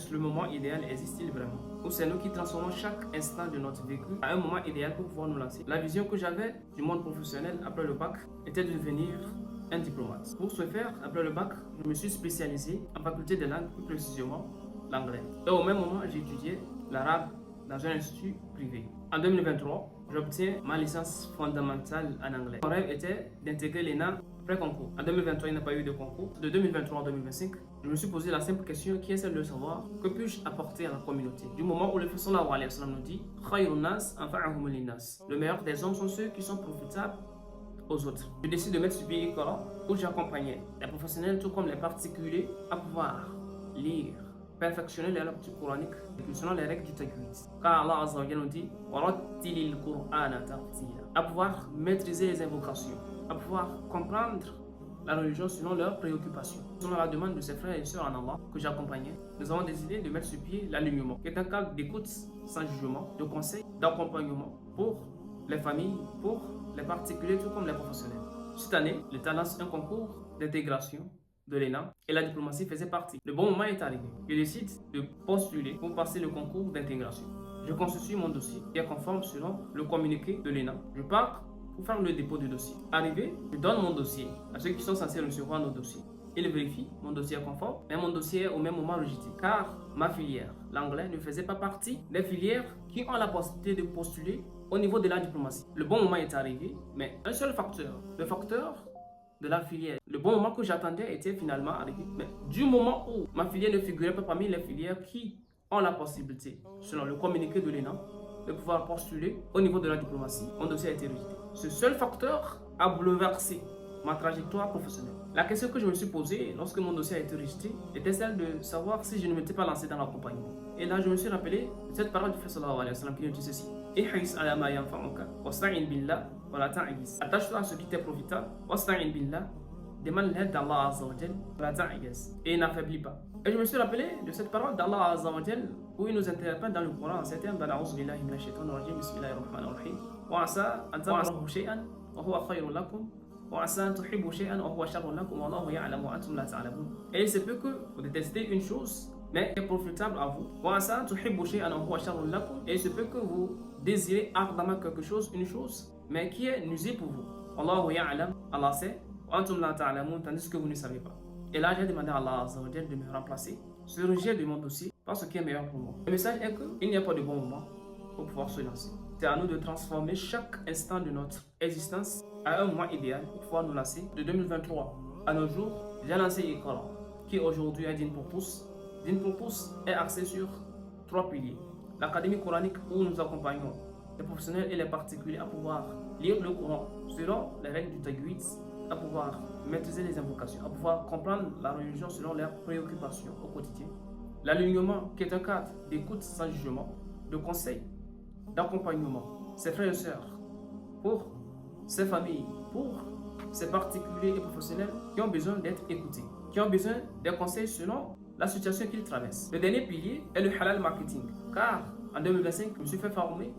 est-ce le moment idéal existe-t-il vraiment? Ou c'est nous qui transformons chaque instant de notre vécu à un moment idéal pour pouvoir nous lancer? La vision que j'avais du monde professionnel après le bac était de devenir un diplomate. Pour ce faire, après le bac, je me suis spécialisé en faculté de langue, plus précisément l'anglais. Et au même moment, j'étudiais l'arabe dans un institut privé. En 2023, j'obtiens ma licence fondamentale en anglais. Mon rêve était d'intégrer l'ENA après concours. En 2023, il n'y a pas eu de concours. De 2023 à 2025, je me suis posé la simple question qui est celle de savoir que puis-je apporter à la communauté. Du moment où le Prophète sallallahu alayhi wa sallam nous dit le meilleur des hommes sont ceux qui sont profitables aux autres. Je décide de mettre sur pied Iqra où j'accompagnais les professionnels tout comme les particuliers à pouvoir lire, perfectionner les lectures coraniques selon les règles du tajwid. Car Allah Azza wa Jalla nous dit à pouvoir maîtriser les invocations, à pouvoir comprendre la religion selon leurs préoccupations. Selon la demande de ses frères et sœurs en Allah que j'accompagnais, nous avons décidé de mettre sur pied l'alignement, qui est un cadre d'écoute sans jugement, de conseil, d'accompagnement pour les familles, pour les particuliers, tout comme les professionnels. Cette année, l'État lance un concours d'intégration de l'ENA et la diplomatie faisait partie. Le bon moment est arrivé. Je décide de postuler pour passer le concours d'intégration. Je constitue mon dossier qui est conforme selon le communiqué de l'ENA. Je pars pour faire le dépôt du dossier. Arrivé, je donne mon dossier à ceux qui sont censés recevoir nos dossiers. Ils vérifient, mon dossier est conforme, mais mon dossier est au même moment rejeté. Car ma filière, l'anglais, ne faisait pas partie des filières qui ont la possibilité de postuler au niveau de la diplomatie. Le bon moment est arrivé, mais un seul facteur, le facteur de la filière. Le bon moment que j'attendais était finalement arrivé. Mais du moment où ma filière ne figurait pas parmi les filières qui ont la possibilité, selon le communiqué de l'ENA, de pouvoir postuler au niveau de la diplomatie, mon dossier a été rejeté. Ce seul facteur a bouleversé ma trajectoire professionnelle. La question que je me suis posée lorsque mon dossier a été rejeté était celle de savoir si je ne m'étais pas lancé dans l'accompagnement. Et là, je me suis rappelé de cette parole du Prophète sallallahu alayhi wa sallam qui nous dit ceci: Ihris ala ma yanfa'uka wasta'in billah wa la ta'jis. Attache-toi à ce qui t'est profitable, wasta'in billah, demande l'aide d'Allah Azza wa Jal, wa la ta'jis, et n'affaiblis pas. Et je me suis rappelé de cette parole d'Allah Azza wa Jal où il nous interpelle dans le Coran en ces termes: A'udhu billahi minash shaitanir rajim, bismillahir rahmanir rahim, wa asa an takrahu shay'an wa huwa khayrun lakum. Et il se peut que vous détestez une chose, mais qui est profitable à vous. Et il se peut que vous désirez ardemment quelque chose, une chose, mais qui est nuisible pour vous. Allah sait, tandis que vous ne savez pas. Et là, j'ai demandé à Allah Azza wa Jalla de me remplacer sur le rejet de mon dossier par ce qui est meilleur pour moi. Le message est qu'il n'y a pas de bon moment pour pouvoir se lancer. C'est à nous de transformer chaque instant de notre existence à un moment idéal pour pouvoir nous lancer. De 2023 à nos jours, j'ai lancé Iqra, qui aujourd'hui est Dîn pour tous. Dîn pour tous est axé sur 3 piliers. L'académie coranique où nous accompagnons les professionnels et les particuliers à pouvoir lire le Coran selon les règles du tajwid, à pouvoir maîtriser les invocations, à pouvoir comprendre la religion selon leurs préoccupations au quotidien. L'alignement qui est un cadre d'écoute sans jugement, de conseil, d'accompagnement, ses frères et sœurs, pour ses familles, pour ces particuliers et professionnels qui ont besoin d'être écoutés, qui ont besoin des conseils selon la situation qu'ils traversent. Le dernier pilier est le halal marketing, car en 2025, je me suis fait former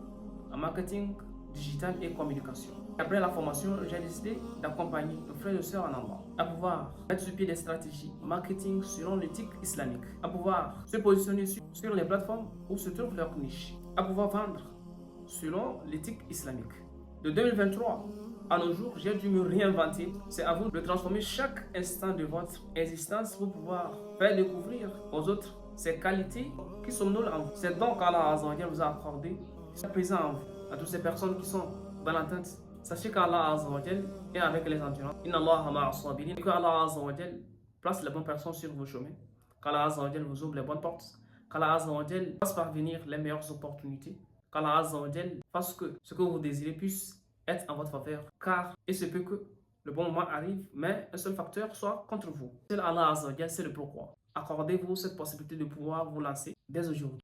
en marketing digital et communication. Après la formation, j'ai décidé d'accompagner nos frères et sœurs en Allah à pouvoir mettre sur pied des stratégies marketing selon l'éthique islamique, à pouvoir se positionner sur les plateformes où se trouve leur niche, à pouvoir vendre selon l'éthique islamique. De 2023 à nos jours, j'ai dû me réinventer. C'est à vous de transformer chaque instant de votre existence pour pouvoir faire découvrir aux autres ces qualités qui somnolent en vous. C'est donc qu'Allah Azza wa Jalla vous a accordé, c'est présent en vous. À toutes ces personnes qui sont dans l'entente, sachez qu'Allah Azza wa Jalla est avec les endurants. Inna Allaha ma'as sabirin. Que Allah Azza wa Jalla place les bonnes personnes sur vos chemins. Qu'Allah Azza wa Jalla vous ouvre les bonnes portes. Qu'Allah Azza wa Jalla fasse parvenir les meilleures opportunités. Qu'Allah Azza wa Jalla fasse que ce que vous désirez puisse être en votre faveur. Car il se peut que le bon moment arrive, mais un seul facteur soit contre vous. Seul Allah Azza wa Jalla sait le pourquoi. Accordez-vous cette possibilité de pouvoir vous lancer dès aujourd'hui.